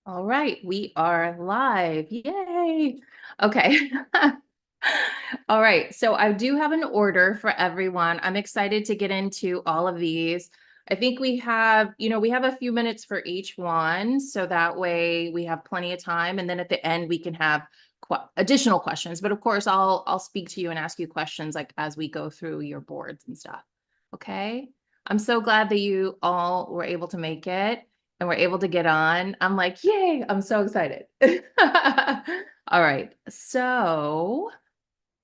All right, we are live. Yay. Okay. All right, so I do have an order for everyone. I'm excited to get into all of these. I think we have, we have a few minutes for each one, so that way we have plenty of time. And then at the end, we can have additional questions. But of course, I'll speak to you and ask you questions like as we go through your boards and stuff. Okay. I'm so glad that you all were able to make it and we're able to get on. I'm like, yay, I'm so excited. All right, so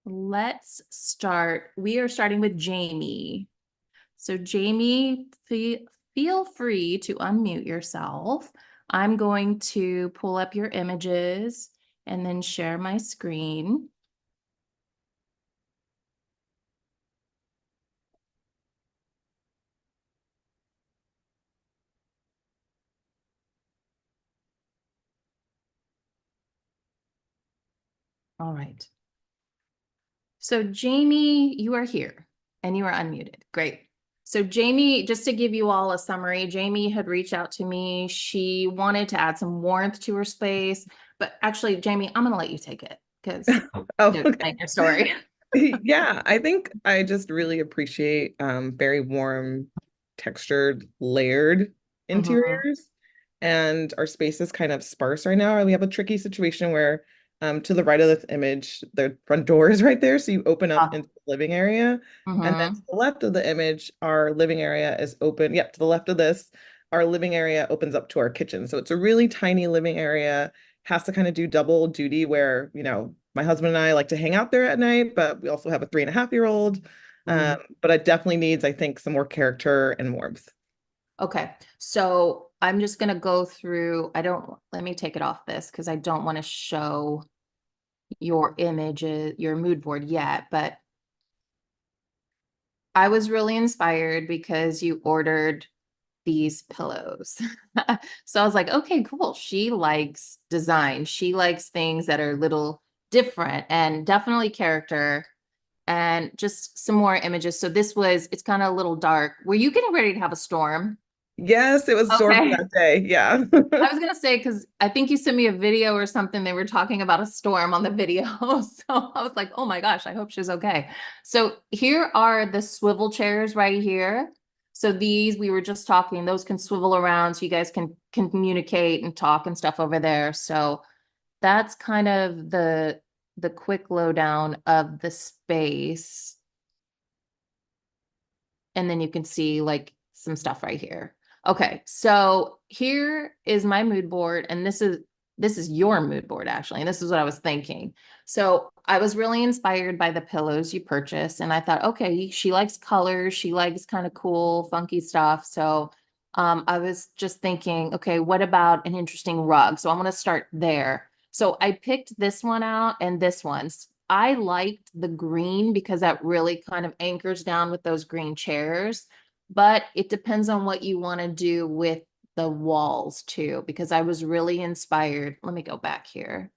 let's start. We are starting with Jamie. So Jamie, feel free to unmute yourself. I'm going to pull up your images and then share my screen. All right. So Jamie, you are here and you are unmuted. Great. So Jamie, just to give you all a summary, Jamie had reached out to me. She wanted to add some warmth to her space, but actually, Jamie, I'm going to let you take it because Oh, you okay. explain your story. Yeah, I think I just really appreciate very warm, textured, layered Mhm. interiors. And our space is kind of sparse right now. We have a tricky situation where to the right of this image, the front door is right there. So you open up Ah, into the living area. And then to mhm. the left of the image, our living area is open. Yep, to the left of this, our living area opens up to our kitchen. So it's a really tiny living area, has to kind of do double duty where, my husband and I like to hang out there at night, but we also have a 3.5-year-old. Mhm. But it definitely needs, I think, some more character and warmth. Okay, so I'm just going to go through. Let me take it off this because I don't want to show your images, your mood board yet, but I was really inspired because you ordered these pillows. So I was like, okay, cool. She likes design. She likes things that are little different and definitely character and just some more images. So it's kind of a little dark. Were you getting ready to have a storm? Yes, it was stormy Okay. that day. Yeah. I was gonna say, because I think you sent me a video or something. They were talking about a storm on the video. So I was like, oh my gosh, I hope she's okay. So here are the swivel chairs right here. So these, we were just talking, those can swivel around so you guys can communicate and talk and stuff over there. So that's kind of the quick lowdown of the space. And then you can see like some stuff right here. Okay, so here is my mood board, and this is your mood board actually, and this is what I was thinking. So I was really inspired by the pillows you purchased, and I thought, okay, she likes colors, she likes kind of cool, funky stuff. So I was just thinking, okay, what about an interesting rug? So I'm going to start there. So I picked this one out and this one. I liked the green because that really kind of anchors down with those green chairs, but it depends on what you want to do with the walls too, because I was really inspired. Let me go back here.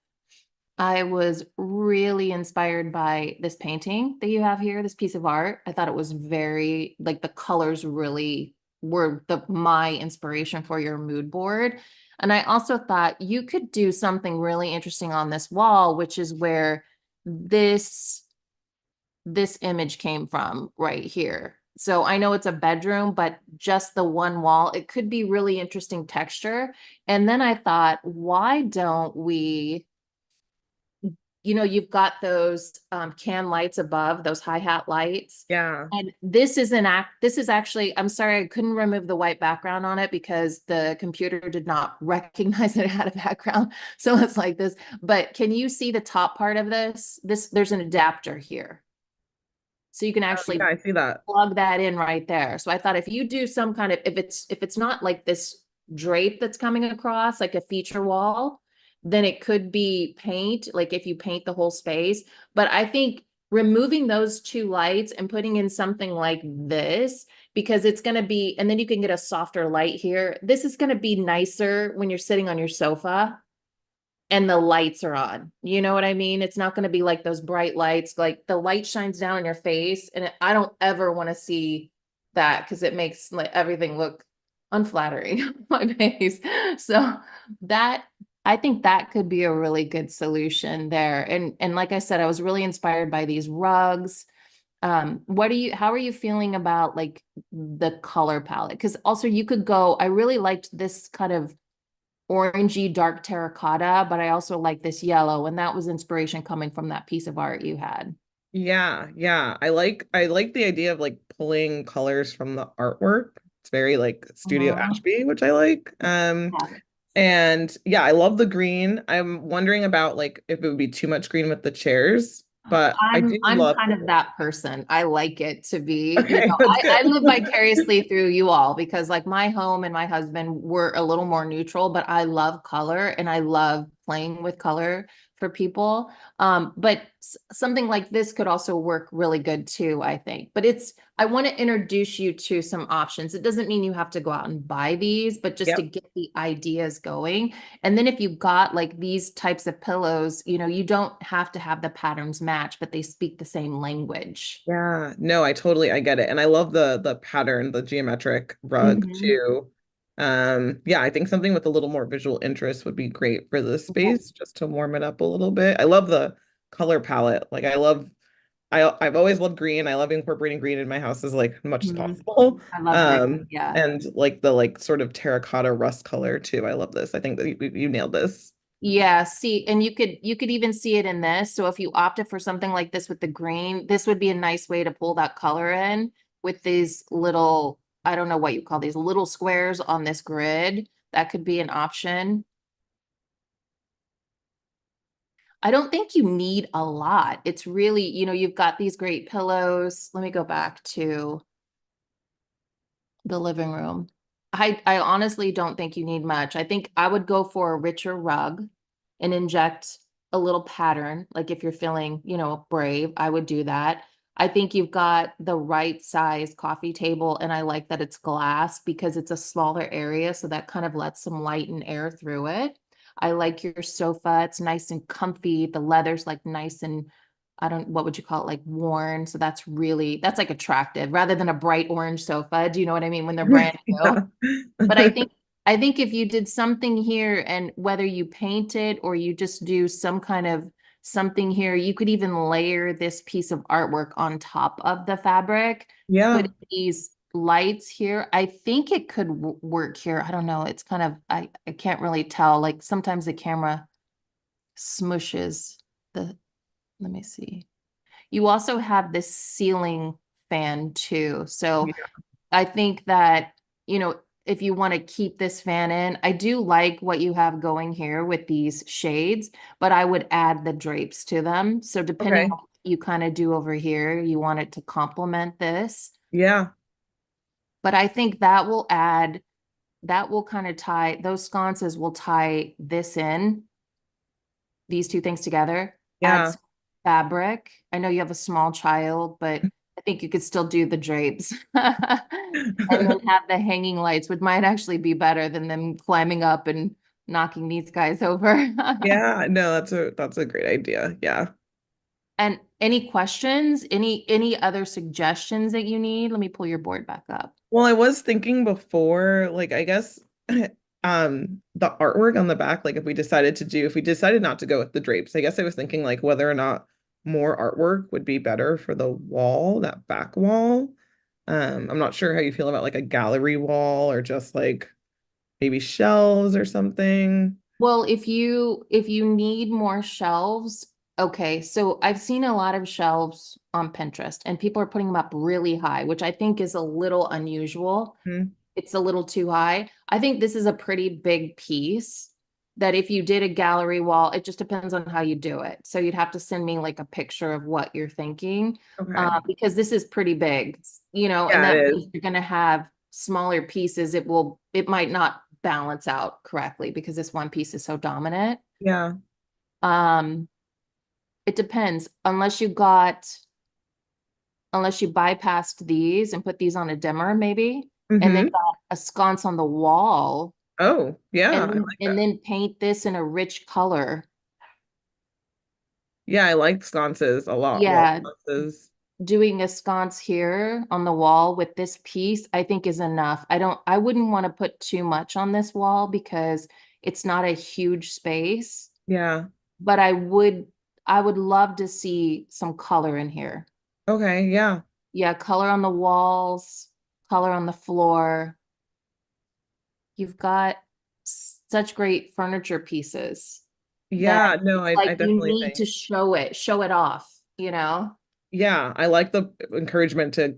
I was really inspired by this painting that you have here, this piece of art. I thought it was very, like the colors really were my inspiration for your mood board. And I also thought you could do something really interesting on this wall, which is where this this image came from right here. So I know it's a bedroom, but just the one wall, it could be really interesting texture. And then I thought, why don't we, you've got those can lights above, those hi-hat lights. Yeah. And this is actually, I'm sorry, I couldn't remove the white background on it because the computer did not recognize that it had a background. So it's like this, but can you see the top part of this? There's an adapter here. So you can Oh, yeah, actually I see that. plug that in right there. So I thought if you do some kind of, if it's not like this drape that's coming across like a feature wall, then it could be paint, like if you paint the whole space. But I think removing those two lights and putting in something like this, because it's going to be, and then you can get a softer light here. This is going to be nicer when you're sitting on your sofa and the lights are on. You know what I mean? It's not going to be like those bright lights, like the light shines down on your face. And I don't ever want to see that because it makes like everything look unflattering my face. So that I think that could be a really good solution there. And like I said, I was really inspired by these rugs. How are you feeling about like the color palette? Because also you could go, I really liked this kind of orangey dark terracotta, but I also like this yellow, and that was inspiration coming from that piece of art you had. Yeah, yeah. I like the idea of like pulling colors from the artwork. It's very like Studio Mhm. Ashby, which I like. Yeah. And yeah, I love the green. I'm wondering about like if it would be too much green with the chairs, but I do I'm love kind of that person. I like it to be, Okay, that's I good. live vicariously through you all because like my home and my husband were a little more neutral, but I love color and I love playing with color for people. But something like this could also work really good too, I think. But I want to introduce you to some options. It doesn't mean you have to go out and buy these, but just to Yep. get the ideas going. And then if you got like these types of pillows, you don't have to have the patterns match, but they speak the same language. Yeah, no, I get it. And I love the pattern, the geometric rug Mhm. too. Yeah, I think something with a little more visual interest would be great for this Yeah. space just to warm it up a little bit. I love the color palette. Like I've always loved green. I love incorporating green in my house as like much as Mhm. possible. I love green. Yeah. And like the like sort of terracotta rust color too. I love this. I think that you nailed this. Yeah, see, and you could even see it in this. So if you opted for something like this with the green, this would be a nice way to pull that color in with these little, I don't know what you call these little squares on this grid. That could be an option. I don't think you need a lot. It's really, you've got these great pillows. Let me go back to the living room. I honestly don't think you need much. I think I would go for a richer rug and inject a little pattern. Like if you're feeling, brave, I would do that. I think you've got the right size coffee table, and I like that it's glass because it's a smaller area, so that kind of lets some light and air through it. I like your sofa. It's nice and comfy. The leather's like nice and what would you call it? Like worn. So that's like attractive rather than a bright orange sofa. Do you know what I mean? When they're brand new. Yeah. But I think if you did something here and whether you paint it or you just do some kind of something here, you could even layer this piece of artwork on top of the fabric, put Yeah. these lights here. I think it could work here. I don't know. It's kind of, I can't really tell. Like sometimes the camera smushes the, let me see. You also have this ceiling fan too. So Yeah. I think that, if you want to keep this fan in, I do like what you have going here with these shades, but I would add the drapes to them. So depending on Okay. what you kind of do over here, you want it to complement this. Yeah. But I think that will kind of tie, those sconces will tie this in, these two things together, add Yeah. some fabric. I know you have a small child, but I think you could still do the drapes. And then have the hanging lights, which might actually be better than them climbing up and knocking these guys over. Yeah, no, that's a great idea. Yeah. And any questions? Any other suggestions that you need? Let me pull your board back up. Well, I was thinking before, like I guess the artwork on the back, like if we decided not to go with the drapes, I guess I was thinking like whether or not more artwork would be better for the wall, that back wall. I'm not sure how you feel about like a gallery wall or just like maybe shelves or something. Well, if you need more shelves, okay. So I've seen a lot of shelves on Pinterest and people are putting them up really high, which I think is a little unusual. Hmm. It's a little too high. I think this is a pretty big piece that if you did a gallery wall, it just depends on how you do it. So you'd have to send me like a picture of what you're thinking, Okay. because this is pretty big, and Yeah, it that is. means you're going to have smaller pieces. It might not balance out correctly because this one piece is so dominant. Yeah. Um, it depends unless you bypassed these and put these on a dimmer maybe, and then Hmm. got a sconce on the wall Oh, yeah, and I then like and that. then paint this in a rich color. Yeah, I like sconces a lot. Wall Yeah, sconces. doing a sconce here on the wall with this piece, I think is enough. I wouldn't want to put too much on this wall because it's not a huge space, Yeah. but I would love to see some color in here. Okay. Yeah. Yeah, color on the walls, color on the floor. You've got such great furniture pieces that Yeah. No, it's I like you definitely need think. to show it off, you know? Yeah, I like the encouragement to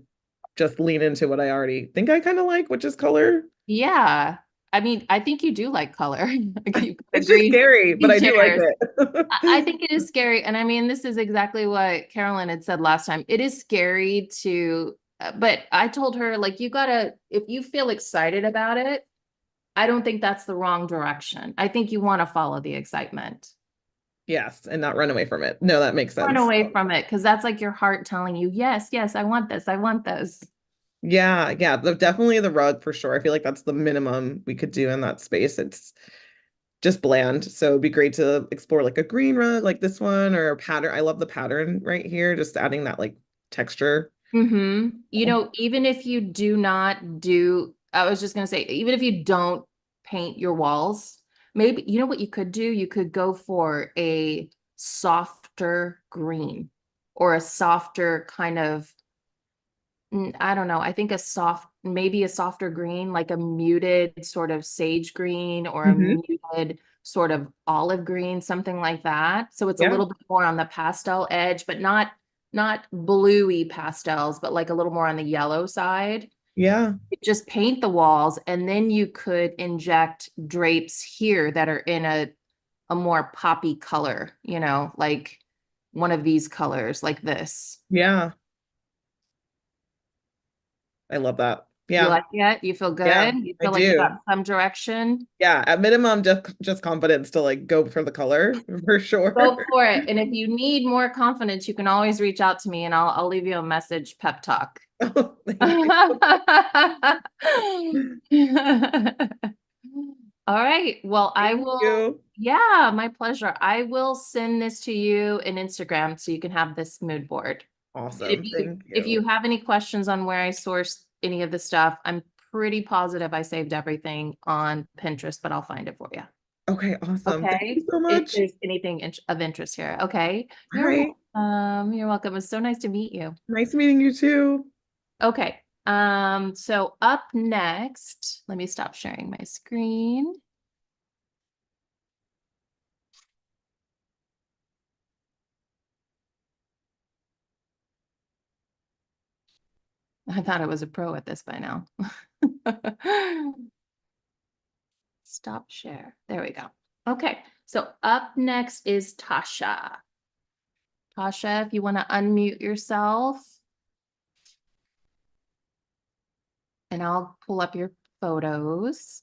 just lean into what I already think I kind of like, which is color. Yeah. I mean, I think you do like color. Like you've got the It's just scary, but green I do like chairs. it. I think it is scary. And I mean, this is exactly what Carolyn had said last time. It is scary to, but I told her, like, you gotta, if you feel excited about it, I don't think that's the wrong direction. I think you want to follow the excitement. Yes, and not run away from it. No, that makes Run sense. away from it because that's like your heart telling you, yes, yes, I want this. I want this. Yeah, yeah, definitely the rug for sure. I feel like that's the minimum we could do in that space. It's just bland. So it'd be great to explore like a green rug like this one or a pattern. I love the pattern right here, just adding that like texture. You know, even if you do not do, I was just going to say, even if you don't paint your walls, maybe, you know what you could do? You could go for a softer green or a softer kind of, I don't know. I think maybe a softer green, like a muted sort of sage green or a Hmm. muted sort of olive green, something like that. So it's a Yeah, little bit more on the pastel edge, but not bluey pastels, but like a little more on the yellow side. yeah, Just paint the walls, and then you could inject drapes here that are in a more poppy color, you know, like one of these colors, like this. yeah. I love that. You Yeah, like it? You feel yeah, good? You I feel like you do. got some direction? Yeah, at minimum, just confidence to like go for the color for sure. Go for it. And if you need more confidence, you can always reach out to me and I'll leave you a message pep talk. Oh, thank you. All right. Well, I Thank will, you. yeah, my pleasure. I will send this to you in Instagram so you can have this mood board. Awesome. Thank If you you. have any questions on where I sourced any of the stuff, I'm pretty positive I saved everything on Pinterest, but I'll find it for you. Okay, awesome. Thank you Okay. so If much. there's anything of interest here. Okay. All right. You're welcome. It's so nice to meet you. Nice meeting you too. Okay. So up next, let me stop sharing my screen. I thought I was a pro at this by now. Stop share. There we go. Okay. So up next is Tasha. Tasha, if you want to unmute yourself and I'll pull up your photos.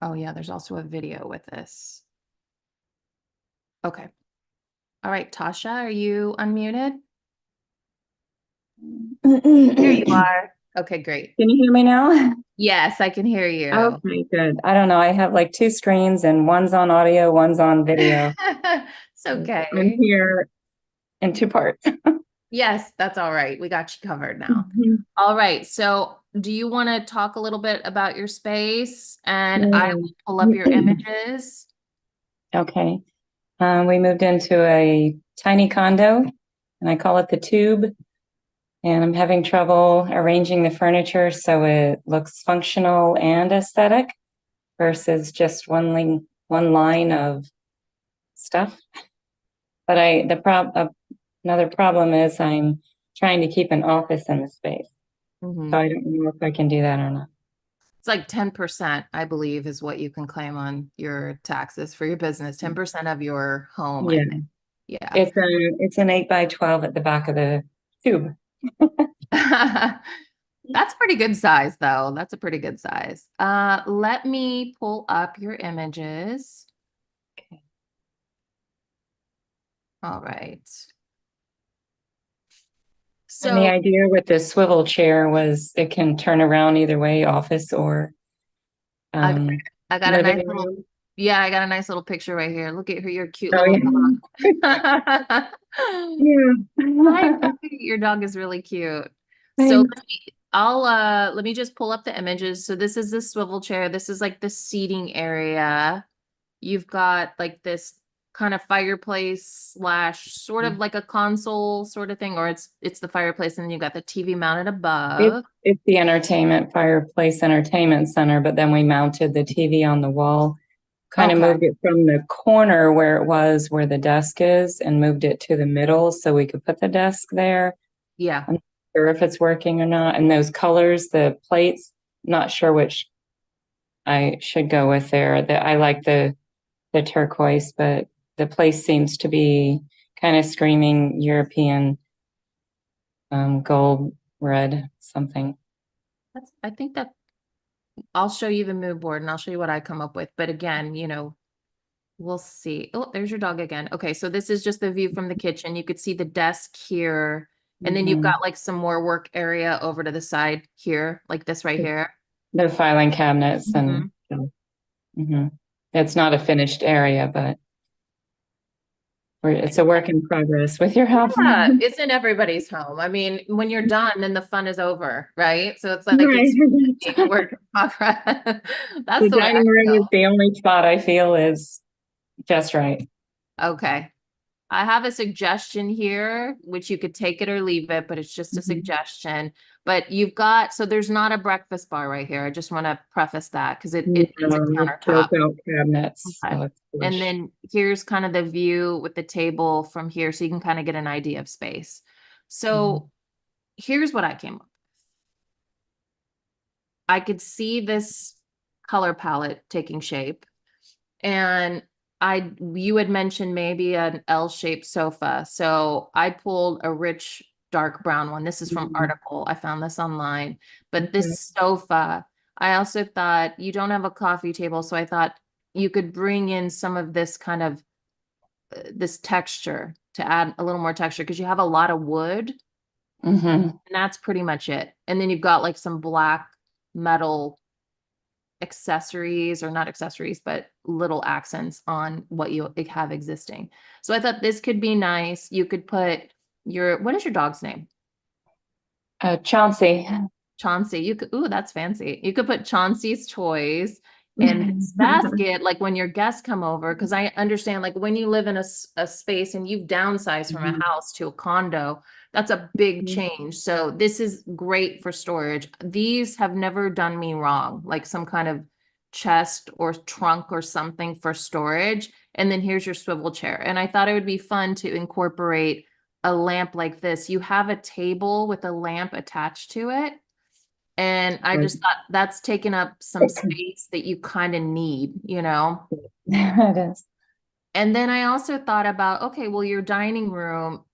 Oh yeah, there's also a video with this. Okay. All right, Tasha, are you unmuted? There you Can are. Okay, great. you hear me now? Yes, I can hear you. Okay, good. I don't know. I have like two screens and one's on audio, one's on video. It's I'm okay. here in two parts. Yes, that's all right. We got you covered now. Mhm. All right. So, do you want to talk a little bit about your space? And I will pull up your Mm. images. Okay. We moved into a tiny condo and I call it the tube. And I'm having trouble arranging the furniture so it looks functional and aesthetic versus just one line of stuff. But another problem is I'm trying to keep an office in the space. So I don't know if I can do that or not. It's like 10%, I believe, is what you can claim on your taxes for your business. 10% of your home, I Yeah. think. Yeah. It's an 8 by 12 at the back of the tube. That's pretty good size, though. That's a pretty good size. Let me pull up your images. All right. And the So idea with the swivel chair was it can turn around either way, office or I got, um, I got a nice living little, room. yeah, I got a nice little picture right here. Look at her, your cute Oh, little dog. yeah. Hi, Yeah. puppy. Your dog is really cute. So Thanks. let me just pull up the images. So this is the swivel chair. This is like the seating area. You've got like this kind of fireplace slash sort of like a console sort of thing, or it's the fireplace, and then you've got the TV mounted It's above. it's the entertainment fireplace entertainment center, but then we mounted the TV on the wall, kind of Okay. moved it from the corner where it was where the desk is and moved it to the middle so we could put the desk there. Yeah. I'm not sure if it's working or not. And those colors, the plates, not sure which I should go with there. I like the turquoise, but the place seems to be kind of screaming European gold, red, something. I think that I'll show you the mood board and I'll show you what I come up with. But again, we'll see. Oh, there's your dog again. Okay, so this is just the view from the kitchen. You could see the desk here, and then you've Mhm. got like some more work area over to the side here, like this right here. The filing cabinets Mhm. and mhm. It's not a finished area, but it's a work in progress with your help. Yeah, it's in everybody's home. I mean, when you're done, then the fun is over, right? So it's like Right. it's a work in progress. That's The the way I dining room is feel. the only spot I feel is just right. Okay. I have a suggestion here, which you could take it or leave it, but it's just a Mhm. suggestion. But so there's not a breakfast bar right here. I just want to preface that because it needs a It's built countertop. out cabinets, Okay. so it's And flush. then here's kind of the view with the table from here, so you can kind of get an idea of space. Mhm. So here's what I came up. I could see this color palette taking shape. And you had mentioned maybe an L-shaped sofa. So I pulled a rich dark brown one. This is from Mhm. article. I found this online. But Okay. this sofa, I also thought you don't have a coffee table. So I thought you could bring in some of this kind of this texture to add a little more texture because you have a lot of wood Mhm. and that's pretty much it. And then you've got like some black metal accessories or not accessories, but little accents on what you have existing. So I thought this could be nice. You could put what is your dog's name? Chauncey. Chauncey. You could, ooh, that's fancy. You could put Chauncey's toys in this basket, like when your guests come over, because I understand, like when you live in a space and you've downsized from a Mhm. house to a condo, that's a big change. So this is great for storage. These have never done me wrong, like some kind of chest or trunk or something for storage. And then here's your swivel chair. And I thought it would be fun to incorporate a lamp like this. You have a table with a lamp attached to it. And I Right. just thought that's taken up some space that you kind of need. It is. And then I also thought about, okay, well, your dining room,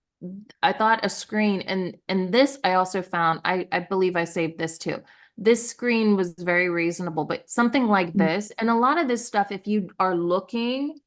I thought a screen and this I also found, I believe I saved this too. This screen was very reasonable, but something like this, and a lot of this stuff, if you are looking,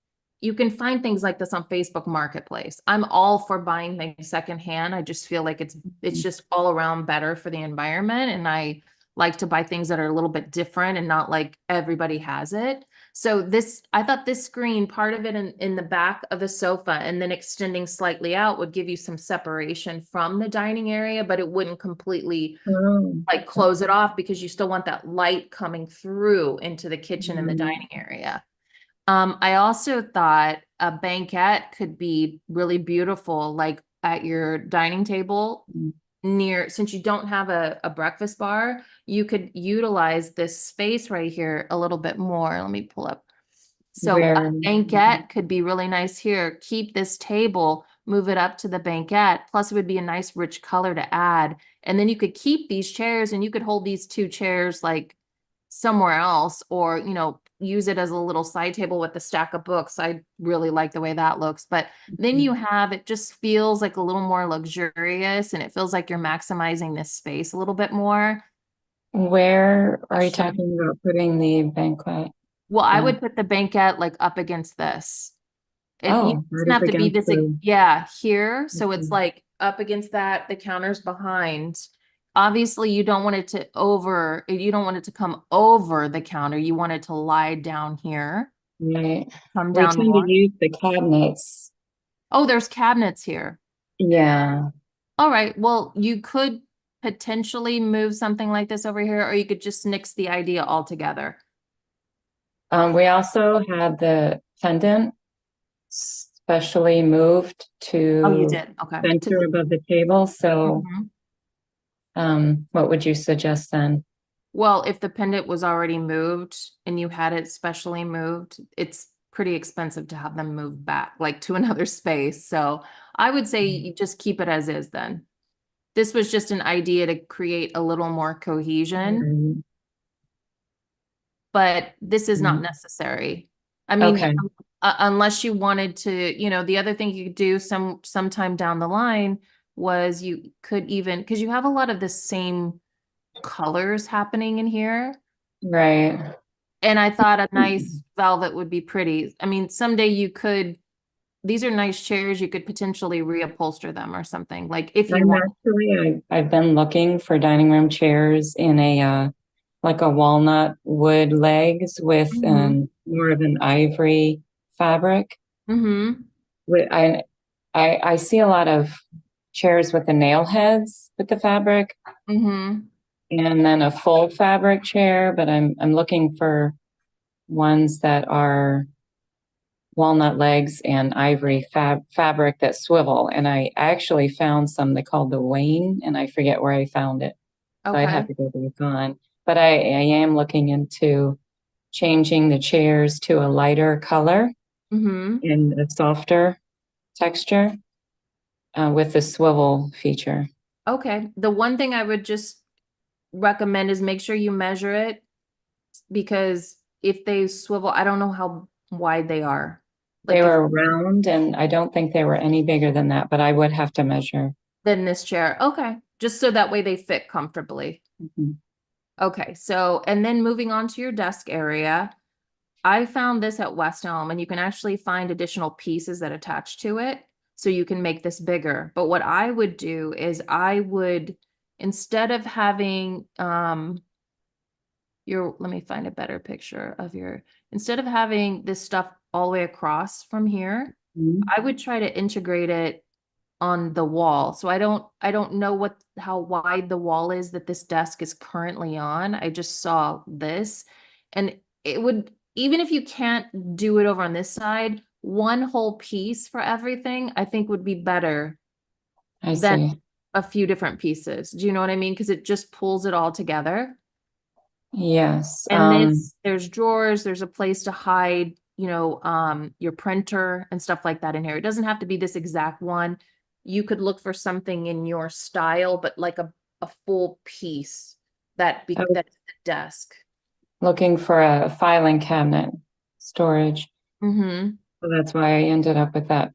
you can find things like this on Facebook Marketplace. I'm all for buying things secondhand. I just feel like it's just all around better for the environment. And I like to buy things that are a little bit different and not like everybody has it. So I thought this screen, part of it in the back of the sofa and then extending slightly out would give you some separation from the dining area, but it wouldn't completely Oh, like close it off because you still want that light coming through into the kitchen and the mhm. dining area. I also thought a banquette could be really beautiful, like at your dining table since you don't have a breakfast bar, you could utilize this space right here a little bit more. Let me pull up. So a Where banquette could be really nice here. Keep this table, move it up to the banquette. Plus, it would be a nice rich color to add. And then you could keep these chairs and you could hold these two chairs like somewhere else or, use it as a little side table with a stack of books. I really like the way that looks. But then it just feels like a little more luxurious and it feels like you're maximizing this space a little bit more. where are you Question. talking about putting the banquet? Well, I Yeah. would put the banquette like up against this. It you Oh, doesn't right up have to be against this, the. yeah, here. So it's Okay. like up against that, the counter's behind. Obviously, you don't want it to you don't want it to come over the counter. You want it to lie down here, Right. come We down tend to more. use the cabinets. Oh, there's cabinets here. Yeah. All right. Well, you could potentially move something like this over here, or you could just nix the idea altogether. We also had the pendant specially moved Oh, you to did. Okay. center above the table. So, Mhm. what would you suggest then? Well, if the pendant was already moved and you had it specially moved, it's pretty expensive to have them move back, like to another space. So I would say you just keep it as is then. This was just an idea to create a little more cohesion, Mm, but this is not mm. necessary. I mean, Okay. unless you wanted to, the other thing you could do sometime down the line was you could even, because you have a lot of the same colors happening in here. Right. And I thought a nice velvet would be pretty. I mean, someday these are nice chairs. You could potentially reupholster them or something, like if you I'm want. actually, I've been looking for dining room chairs in like a walnut wood legs with Mm-hmm. more of an ivory fabric. Mm-hmm. Wi- I see a lot of chairs with the nail heads with the fabric Mm-hmm. and then a full fabric chair, but I'm looking for ones that are walnut legs and ivory fabric that swivel. And I actually found some they called the Wayne, and I forget where I found it. So I'd have Okay. to go back on. But I am looking into changing the chairs to a lighter color Mm-hmm. and a softer texture with the swivel feature. Okay. The one thing I would just recommend is make sure you measure it, because if they swivel, I don't know how wide they are. They Like if were round, and I don't think they were any bigger than that, but I would have to measure. then this chair. Okay. Just so that way they fit comfortably. Mhm. Okay. So, and then moving on to your desk area, I found this at West Elm, and you can actually find additional pieces that attach to it. So you can make this bigger. But what I would do is instead of having, let me find a better picture of instead of having this stuff all the way across from here, Mhm. I would try to integrate it on the wall. So I don't know how wide the wall is that this desk is currently on. I just saw this, and it would, even if you can't do it over on this side, one whole piece for everything, I think would be better I than see. a few different pieces. Do you know what I mean? Because it just pulls it all together. Yes. And there's drawers, there's a place to hide, your printer and stuff like that in here. It doesn't have to be this exact one. You could look for something in your style, but like a full piece I was that's the desk. looking for a filing cabinet storage. Mm-hmm. So that's why I ended up with that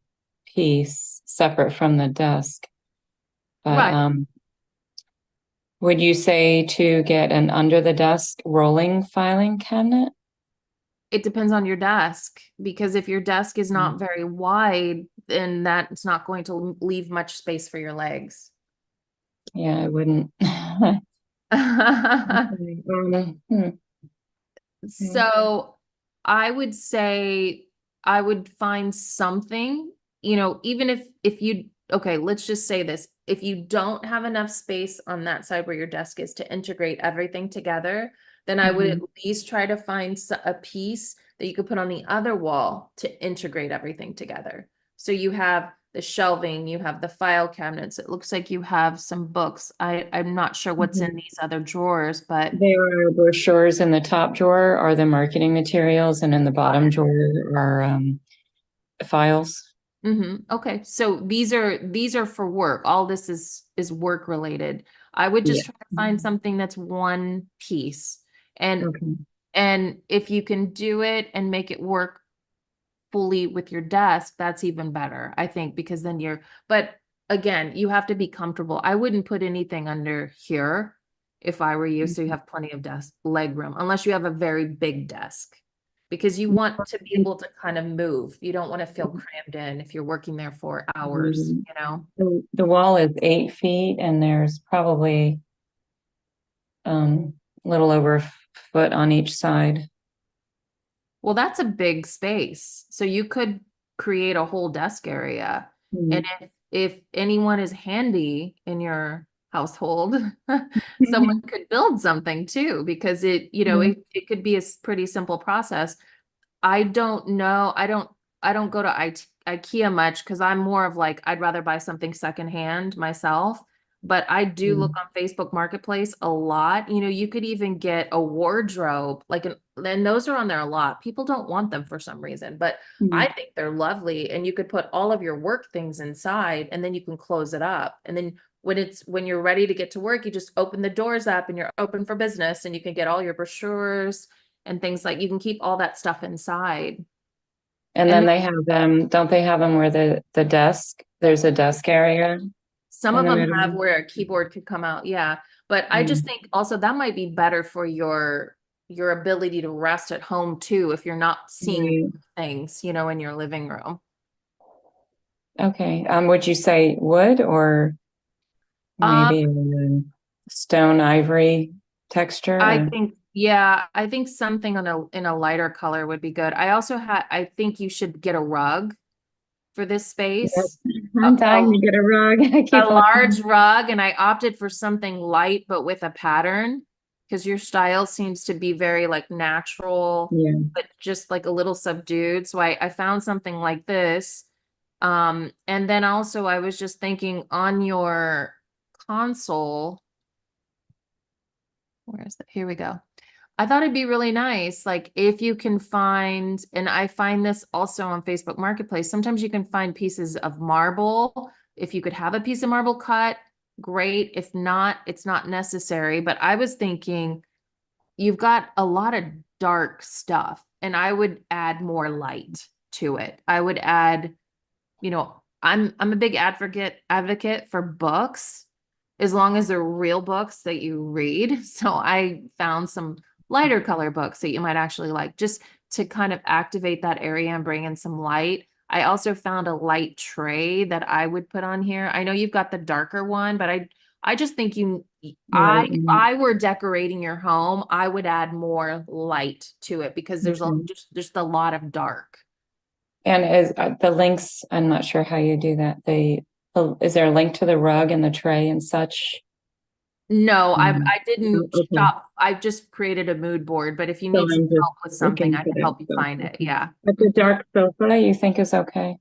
piece separate from the desk. But Right. would you say to get an under the desk rolling filing cabinet? It depends on your desk, because if your desk is Mm. not very wide, then that's not going to leave much space for your legs. Yeah, I wouldn't. Okay. Okay. So I would say I would find something, even if you, okay, let's just say this. If you don't have enough space on that side where your desk is to integrate everything together, then I would at Mhm. least try to find a piece that you could put on the other wall to integrate everything together. So you have the shelving, you have the file cabinets. It looks like you have some books. I'm not sure what's in Mhm. these other drawers, but There are brochures in the top drawer are the marketing materials, and in the bottom drawer are files. Okay, so these are for work. All this is work related. I would Yeah. just try to find something that's one piece. And Okay. and if you can do it and make it work fully with your desk, that's even better, I think, because then but again, you have to be comfortable. I wouldn't put anything under here if I were you, so you have plenty of desk leg room, unless you have a very big desk. because you want to be able to kind of move. You don't want to feel crammed in if you're working there for hours, Mhm. you know? The wall is 8 feet and there's probably a little over a foot on each side. Well, that's a big space. So you could create a whole desk area. And Mhm. if anyone is handy in your household, someone could build something too, because it could be a pretty simple process. I don't know. I don't go to IKEA much because I'm more of like I'd rather buy something secondhand myself. But I do look Mhm. on Facebook Marketplace a lot. You could even get a wardrobe, and those are on there a lot. People don't want them for some reason, but I Mhm. think they're lovely. And you could put all of your work things inside, and then you can close it up. And then when you're ready to get to work, you just open the doors up, and you're open for business, and you can get all your brochures and things like you can keep all that stuff inside. And And then they have them, don't they have them where there's a desk area some in of the them middle? have where a keyboard could come out. Yeah. But I just Mm. think also that might be better for your ability to rest at home too, if you're not seeing Right. things, in your living room. Okay. Would you say wood or Um, maybe stone ivory I texture? think, yeah, I think something in a lighter color would be good. I think you should get a rug for this Yep. space. I'm dying to get a rug. I A keep large looking. rug, and I opted for something light but with a pattern because your style seems to be very like natural, Yeah. but just like a little subdued. So I found something like this. And then also I was just thinking on your console, where is that? Here we go. I thought it'd be really nice, like if you can find, and I find this also on Facebook Marketplace, sometimes you can find pieces of marble. If you could have a piece of marble cut, great. If not, it's not necessary. But I was thinking you've got a lot of dark stuff, and I would add more light to it. I would add, I'm a big advocate for books as long as they're real books that you read. So I found some lighter color books that you might actually like just to kind of activate that area and bring in some light. I also found a light tray that I would put on here. I know you've got the darker one, but I just think Right. if I were decorating your home, I would add more light to it because Okay. just a lot of dark. And is the links, I'm not sure how you do that. Is there a link to the rug and the tray and such? No, Um, I didn't okay. shop. I just created a mood board, but if you So need some I'm just help with something, looking I for can that help you stuff. find it. Okay. Yeah. But the Mhm. dark sofa you think is okay?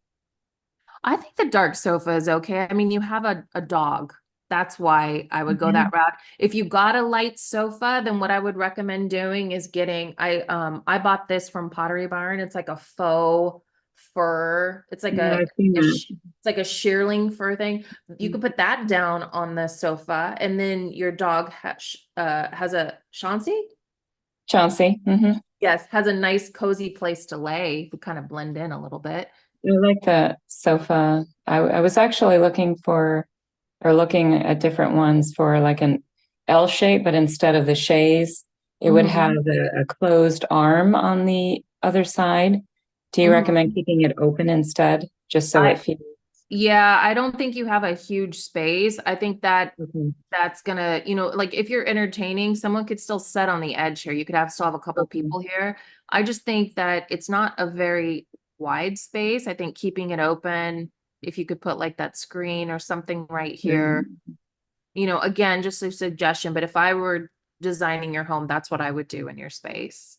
I think the dark sofa is okay. I mean, you have a dog. That's why I would go Yeah. that route. If you got a light sofa, then what I would recommend doing is I bought this from Pottery Barn. It's like a faux fur. It's like Yeah, I've seen that. it's like a shearling fur thing. You could put that down on the sofa, and then your dog has a Chauncey. Chauncey. Yes, has a nice cozy place to lay. We kind of blend in a little bit. I like the sofa. I was actually looking at different ones for like an L shape, but instead of the chaise, it would have Hmm. a closed arm on the other side. Do you recommend Hmm. keeping it open instead, just so it feels Yeah, I don't think you have a huge space. I think okay? that's gonna, like if you're entertaining, someone could still sit on the edge here. You could still have a couple Okay. people here. I just think that it's not a very wide space. I think keeping it open, if you could put like that screen or something right here, Um, again, just a suggestion, but if I were designing your home, that's what I would do in your space.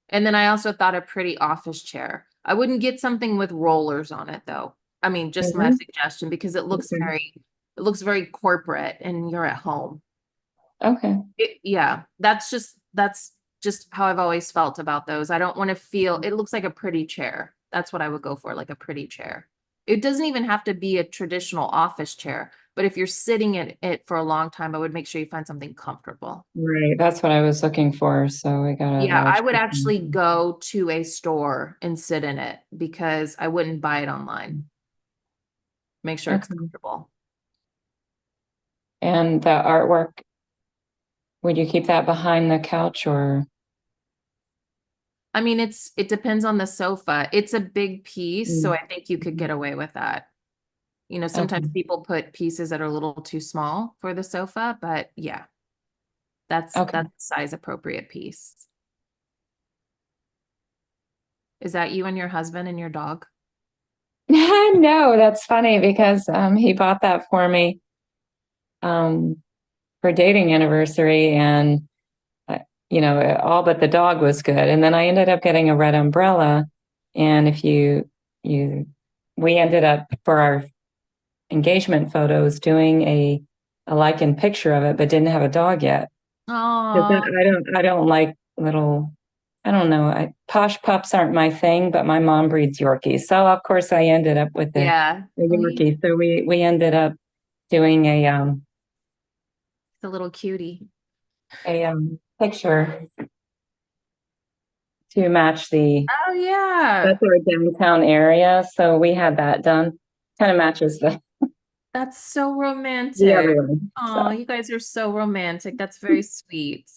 And then I also thought a pretty office chair. I wouldn't get something with rollers on it though. I mean, just my mhm. suggestion because Okay. it looks very corporate and you're at home. Okay. Yeah, that's just how I've always felt about those. I don't want to feel it looks like a pretty chair. That's what I would go for, like a pretty chair. It doesn't even have to be a traditional office chair, but if you're sitting in it for a long time, I would make sure you find something comfortable. Right. That's what I was looking for. So we got a Yeah, I large would cushion. actually go to a store and sit in it because I wouldn't buy it online. Make sure it's Okay. comfortable. And the artwork, would you keep that behind the couch or? I mean, it depends on the sofa. It's a big piece, so Mm. I think you could get away with that. You know, Okay. sometimes people put pieces that are a little too small for the sofa, but yeah, that's Okay. a size appropriate piece. Is that you and your husband and your dog? No, that's funny because he bought that for me um, for dating anniversary, and uh, all but the dog was good. And then I ended up getting a red umbrella, and if you we ended up for our engagement photos doing a lichen picture of it, but didn't have a dog yet. Because Oh, I don't like little, I don't know, posh pups aren't my thing, but my mom breeds Yorkies. So of course I ended up with yeah. a Oh, he's Yorkie. So we ended up doing a little cutie. a picture to match Oh yeah. that's our downtown area. So we had that done. Kind of matches That's so the romantic. other one. Oh, So you guys are so romantic. That's very sweet.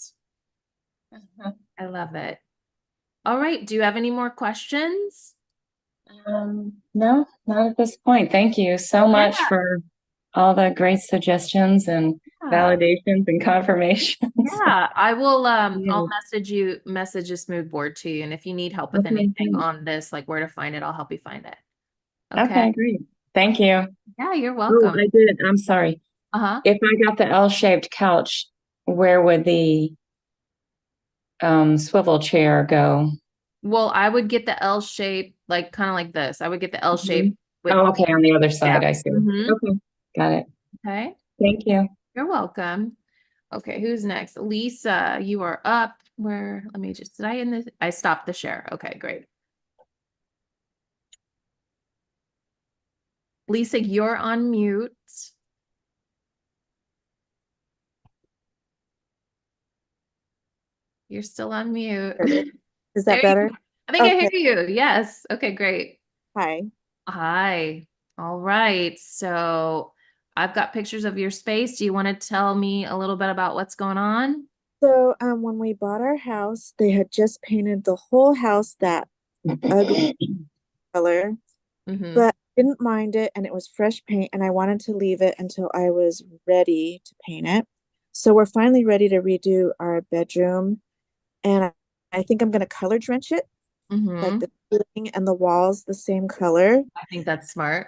I love it. All right. Do you have any more questions? no, not at this point. Thank you so Yeah. much for all the great suggestions and Yeah. validations and confirmations. Yeah. I will I'll Yeah. message this mood board to you. And if you need help with Okay, anything great. on this, like where to find it, I'll help you find it. Okay. Okay, great. Thank you. Yeah, you're Oh, welcome. I did. I'm sorry. Uh-huh. If I got the L-shaped couch, where would the swivel chair go? Well, I would get the L shape, like kind of like this. I would get the L shape Mhm. with Oh, the okay, on the other yeah. side, I see. Hmm. Okay, got it. Okay. Thank you. You're welcome. Okay, who's next? Lisa, you are up. Where, let me just, did I end this? I stopped the share. Okay, great. Lisa, you're on mute. You're still on mute. Is There that you better? go. I think I hear Okay. you. Yes. Okay, great. Hi. Hi. All right. So I've got pictures of your space. Do you want to tell me a little bit about what's going on? So, when we bought our house, they had just painted the whole house that ugly color, Mm-hmm. but I didn't mind it, and it was fresh paint, and I wanted to leave it until I was ready to paint it. So we're finally ready to redo our bedroom, and I think I'm going to color drench it, like Mm-hmm. the ceiling and the walls the same color. I think that's smart.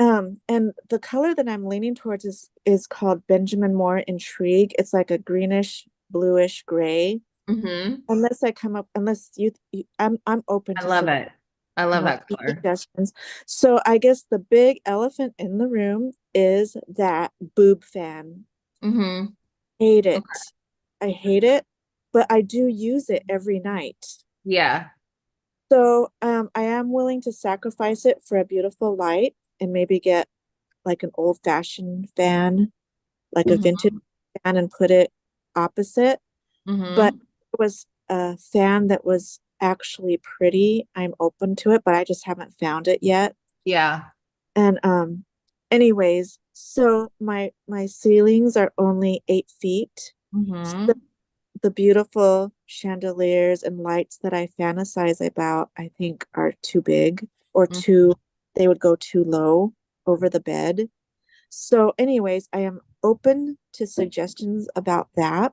And the color that I'm leaning towards is called Benjamin Moore Intrigue. It's like a greenish, bluish gray. Mm-hmm. Unless I'm open I to love it. I love that color. suggestions. So I guess the big elephant in the room is that boob fan. Mm-hmm. Hate it. Okay. I hate it, but I do use it every night. Yeah. So I am willing to sacrifice it for a beautiful light and maybe get like an old-fashioned fan, like a vintage Mm-hmm. fan, and put it opposite. But Mm-hmm. it was a fan that was actually pretty. I'm open to it, but I just haven't found it yet. Yeah. And anyways, so my ceilings are only 8 feet. So Mm-hmm. the beautiful chandeliers and lights that I fantasize about, I think are too big or too, they would go too low over the bed. So, anyways, I am open to suggestions about that.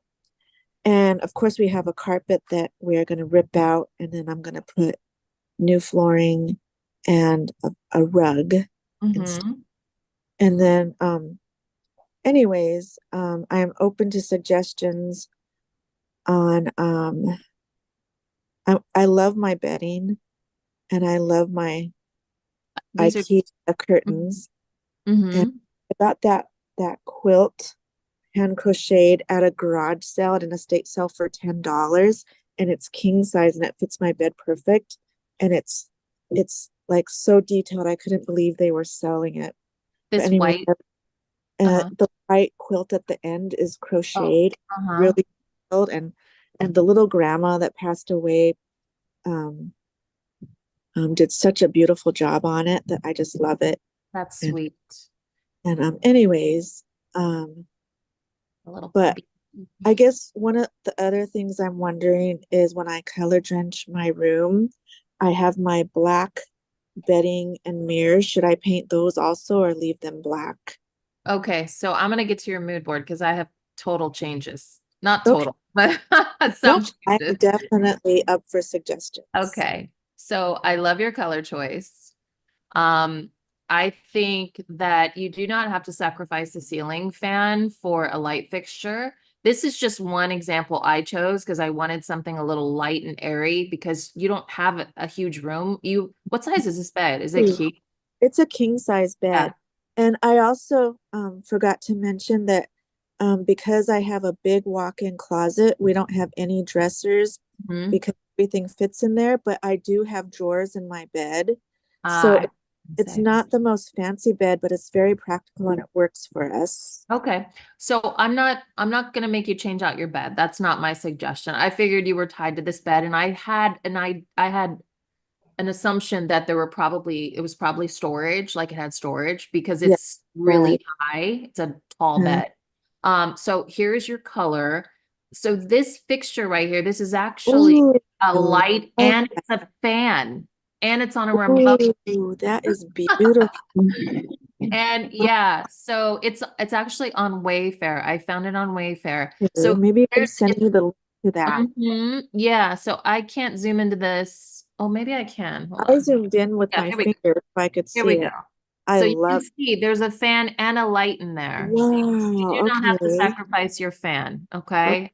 And of course, we have a carpet that we are going to rip out, and then I'm going to put new flooring and a rug. Mm-hmm. And then, anyways, I am open to suggestions on. I love my bedding, and I love my These are IKEA curtains. And mm-hmm. I got that quilt hand crocheted at a garage sale at an estate sale for $10, and it's king size and it fits my bed perfect, and it's like so detailed. I couldn't believe they were selling it. But This anyway, white. Uh-huh. the white quilt at the end is Oh, crocheted uh-huh. really detailed, and the little grandma that passed away um, did such a beautiful job on it that I just love it. That's and sweet. and anyways, A little but puppy. I guess one of the other things I'm wondering is when I color drench my room, I have my black bedding and mirrors. Should I paint those also or leave them black? Okay, so I'm gonna get to your mood board because I have total changes. Not Okay. total, but No, some I'm changes. definitely up for suggestions. Okay, so I love your color choice. Um, I think that you do not have to sacrifice the ceiling fan for a light fixture. This is just one example I chose because I wanted something a little light and airy because you don't have a huge room. What size is this bed? Is it Ooh, cute? it's a king size Yeah. bed. And I also forgot to mention that because I have a big walk-in closet, we don't have any dressers Mhm. because everything fits in there, but I do have drawers in my bed. So I it's say. not the most fancy bed, but it's very practical and it works for us. Okay. So I'm not gonna make you change out your bed. That's not my suggestion. I figured you were tied to this bed and I had an assumption that it was probably storage, like it had storage because Yeah. it's really high. It's a tall Uh, bed. So here's your color. So this fixture right here, this is actually Ooh, a light love and it's a fan and it's on a remote. ooh, that is beautiful. And yeah, so it's actually on Wayfair. I found it on Wayfair. Okay, So maybe you can there's send it's me the link to that. yeah, so I can't zoom into this. Oh, maybe I can. Hold I on. zoomed in with Yeah, my here we go. finger if I could Here we see go. it. I So you can love, see there's a fan and a light in there. You wow, do not have to okay. sacrifice your fan, Oh, okay?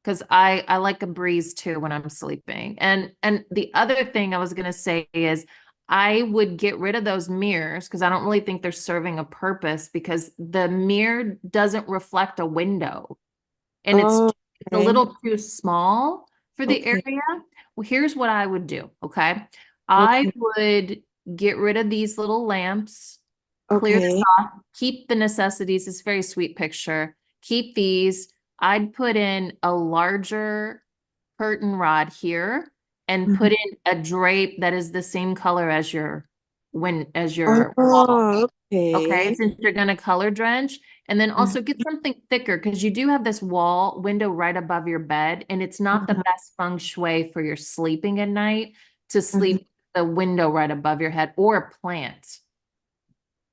Because I like a breeze too when I'm sleeping. And the other thing I was gonna say is I would get rid of those mirrors because I don't really think they're serving a purpose because the mirror doesn't reflect a window and oh, it's a okay, little too small for the okay, area. Well, here's what I would do, okay? I okay, would get rid of these little lamps, clear this okay. off, keep the necessities. It's a very sweet picture. Keep these. I'd put in a larger curtain rod here and Mhm. put in a drape that is the same color as your wall. Oh, Okay, okay. since you're gonna color drench, and then Mhm. also get something thicker because you do have this wall window right above your bed, and it's not the Mhm. best feng shui for your sleeping at night to Mhm. sleep with the window right above your head or a plant.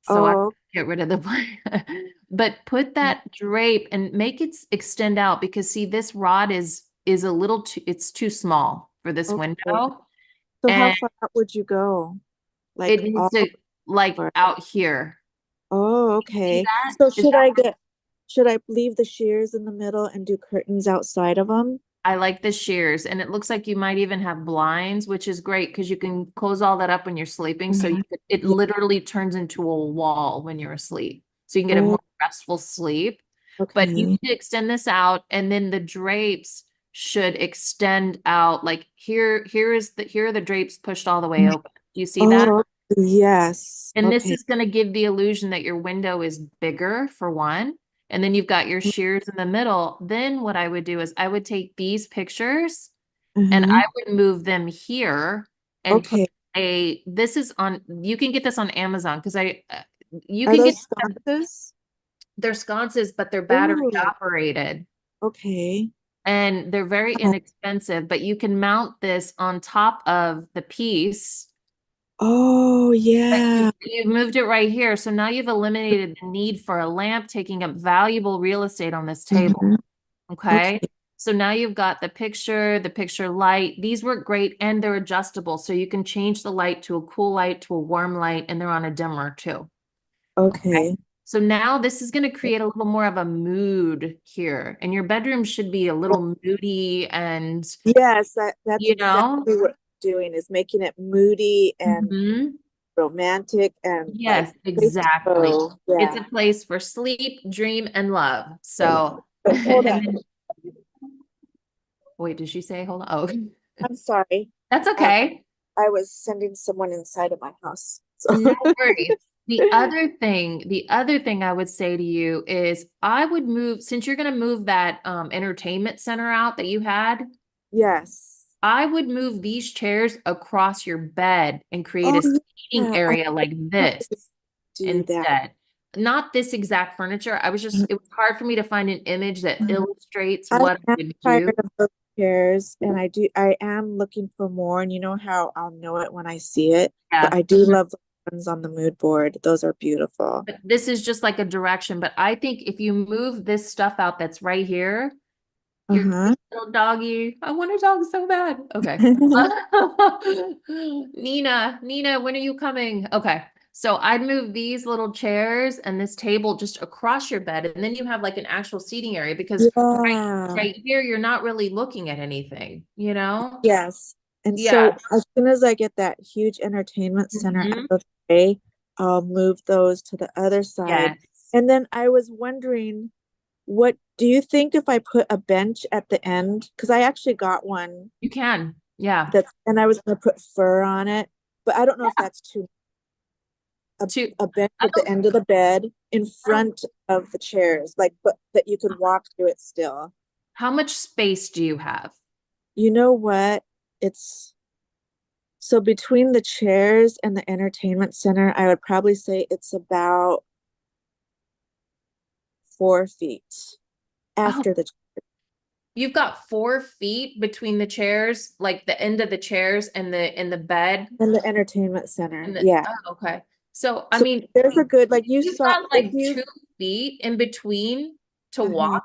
So I Oh, get rid of the plant. But put okay. that drape and make it extend out because see, this rod is a little too it's too small for this Okay. window, So how and far out would you go? Like it needs all to like over? out here. Oh, See okay. that? So Is that should I leave the shears in the middle and do curtains outside of them? I like the shears, and it looks like you might even have blinds, which is great because you can close all that up when you're sleeping. So Mhm. it Yeah. literally turns into a wall when you're asleep. So you can get a Oh, more restful sleep. But you okay. need to extend this out, and then the drapes should extend out. Like here are the drapes pushed all the way open. Do you see that? Oh, yes. And this Okay. is going to give the illusion that your window is bigger for one. And then you've got your shears in the middle. Then what I would do is I would take these pictures and Uh-huh. I would move them here and put Okay. this is on, you can get this on Amazon because you Are can get those sconces? their sconces, but they're battery Ooh, operated okay. and they're very Uh, inexpensive, but you can mount this on top of the piece. oh, But yeah. you've moved it right here. So now you've eliminated the need for a lamp taking up valuable real estate on this table. Mhm. Okay. Okay. So now you've got the picture light. These work great and they're adjustable. So you can change the light to a cool light to a warm light and they're on a dimmer too. Okay. Okay. So now this is going to create a little more of a mood here. And your bedroom should be a Oh, little moody and, yes, that's you know, exactly what I'm doing is making it moody and mhm. romantic and like Yes, place to exactly. go. It's Yeah. a place for sleep, dream, and love. So, So hold and on. then, wait, did she say hold on? Oh, I'm sorry. that's Um, okay. I was sending someone inside of my house. So No worries. The other thing I would say to you is I would move, since you're going to move that entertainment center out that you had, yes. I would move these chairs across your bed and create Oh a seating yeah. I area like this definitely do that. instead. not this exact furniture. I was just, it was hard for me to find an image that illustrates I what I am would tired do. of those chairs, and I am looking for more, and you know how I'll know it when I see it, but Yeah. I do love the ones on the mood board. Those are beautiful. But this is just like a direction. But I think if you move this stuff out that's right here, your Uh-huh. little doggy. I want a dog so bad. Okay. Nina, when are you coming? Okay. So I'd move these little chairs and this table just across your bed, and then you have like an actual seating area because Yeah. right here you're not really looking at anything, you know? Yes. And so Yeah. as soon as I get that huge entertainment center out Mhm. of the way, I'll move those to the other side. Yes. And then I was wondering, what do you think if I put a bench at the end? Because I actually got one You can. Yeah. and I was going to put fur on it, but I don't know if that's too To a bench I at the don't, end of the bed in I don't- front of the chairs, like, but that you could walk through it still. how much space do you have? You know what? It's so between the chairs and the entertainment center, I would probably say it's about 4 feet Oh, after the you've got 4 feet between the chairs, like the end of the chairs and the bed. and the entertainment center. And the, Yeah. oh, okay. So I So mean, there's a good, like you you've saw, got if like you, 2 feet in between to uh-huh. walk.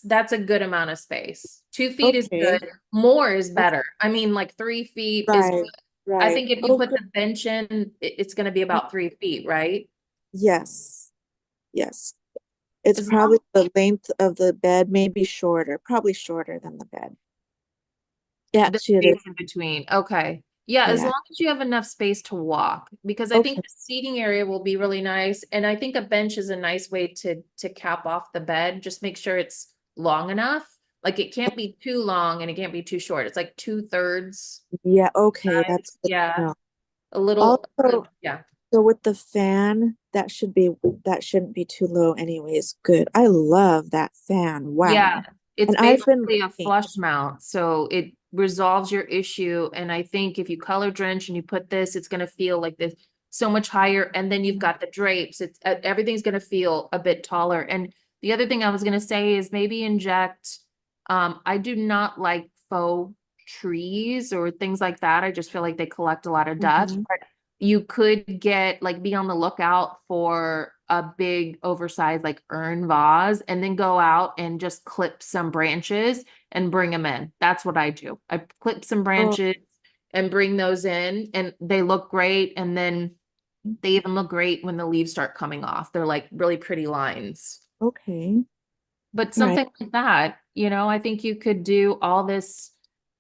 That's a good amount of space. 2 feet is Okay. good. More is better. I mean, like 3 feet is Right, good. I right. think if you Oh, put good. the bench in, it's going to be about 3 feet, right? Yes, yes. It's As probably long the length of the bed, maybe shorter, probably shorter than the bed. Yeah, the actually it is. space in between. Okay. Yeah, as Yeah. long as you have enough space to walk, because I think Okay. the seating area will be really nice. And I think a bench is a nice way to cap off the bed. Just make sure it's long enough. Like it can't be too long and it can't be too short. It's like 2/3. Yeah, okay, Right? that's good to Yeah. know. A little, Also, yeah. so with the fan, that shouldn't be too low anyways. Good. I love that fan. Yeah. Wow. It's And I've been basically a looking. flush mount. So it resolves your issue. And I think if you color drench and you put this, it's going to feel like this so much higher. And then you've got the drapes. It's everything's going to feel a bit taller. And the other thing I was going to say is maybe inject, I do not like faux trees or things like that. I just feel like they collect a lot of dust. Mhm. But you could get like be on the lookout for a big oversized like urn vase and then go out and just clip some branches and bring them in. That's what I do. I clip some Oh, branches and bring those in and they look great. And then they even look great when the leaves start coming off. They're like really pretty lines. okay. But All right. something like that, I think you could do all this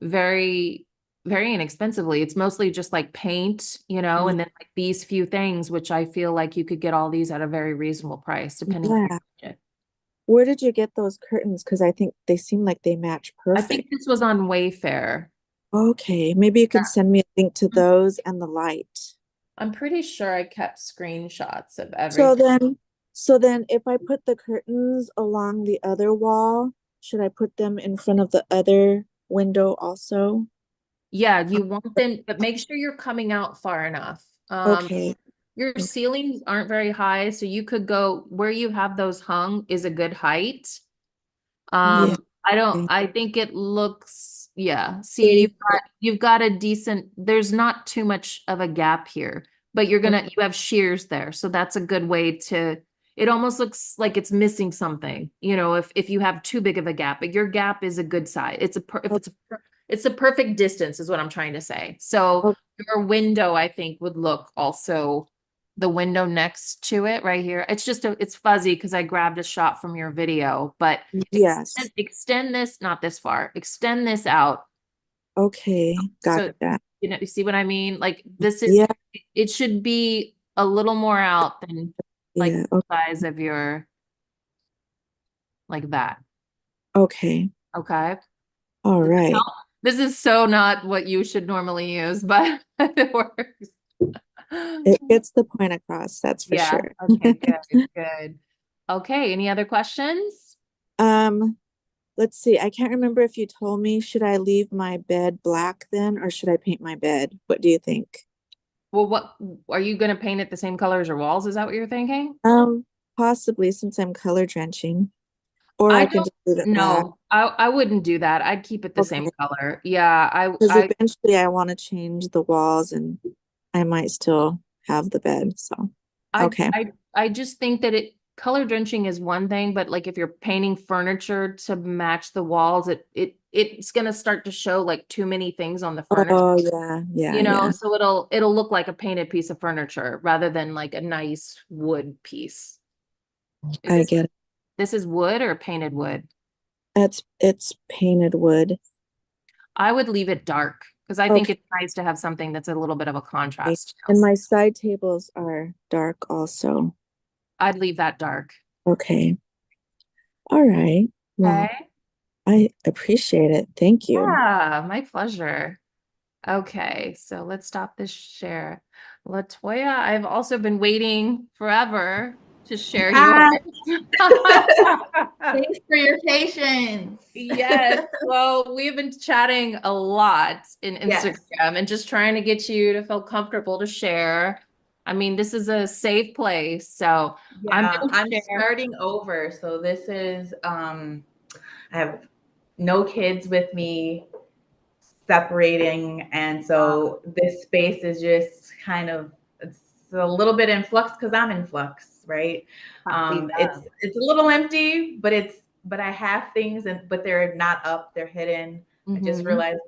very, very inexpensively. It's mostly just like paint, Yeah. and then like these few things, which I feel like you could get all these at a very reasonable price, depending on your Yeah. budget. Where did you get those curtains? Because I think they seem like they match I think perfect. this was on Wayfair. Okay, maybe you can send me a link to Yeah. those and the light. I'm pretty sure I kept screenshots of So everything. then, so then if I put the curtains along the other wall, should I put them in front of the other window also? Yeah, you want them, but make sure you're coming out far enough. Okay. Your Okay. ceilings aren't very high, so you could go where you have those hung is a good height. Yeah. Okay. I think it looks, yeah. See, Pretty you've got a decent, there's not too much of a gap here, but you have shears there. So that's a good way it almost looks like it's missing something, if you have too big of a gap, but your gap is a good size. It's a perfect distance is what I'm trying to say. So okay. your window, I think, would look also the window next to it right here. It's fuzzy because I grabbed a shot from your video, but Yes. extend this, not this far, extend this out. Okay. Got So, that. you see what I mean? Like Yeah. it should be a little more out than like Yeah. the size of your, like that. Okay. Okay. All right. This is so not what you should normally use, but it works. It gets the point across, that's for Yeah. sure. Okay, good, good. Okay, any other questions? Um, let's see. I can't remember if you told me, should I leave my bed black then, or should I paint my bed? What do you think? Well, what are you going to paint it the same color as your walls? Is that what you're thinking? Um, possibly, since I'm color drenching, or I I can don't just leave it black. know. I wouldn't do that. I'd keep it the Okay. same color. Yeah, Because I eventually I want to change the walls and I might still have the bed. So, I okay. I I just think that color drenching is one thing, but like if you're painting furniture to match the walls, it's gonna start to show like too many things on the furniture, Oh, yeah, yeah, yeah. so it'll look like a painted piece of furniture rather than like a nice wood piece. Is I get it. this is wood or painted wood? It's painted wood. I would leave it dark because I think Okay. it's nice to have something that's a little bit of a contrast. And my side tables are dark also. I'd leave that dark. Okay. All right. Well, Okay. I appreciate it. Thank you. Yeah, my pleasure. Okay, so let's stop this share. Latoya, I've also been waiting forever to share yours. Thanks for your patience. Yes, well, we've been chatting a lot in Yes. Instagram and just trying to get you to feel comfortable to share. I mean, this is a safe place, so I'm Yeah, gonna I'm share. starting over. So this is I have no kids with me, separating, and so this space is just kind of, it's a little bit in flux because I'm in flux, right? Copy that. It's a little empty, but I have things, but they're not up, they're hidden. I just Mhm. realized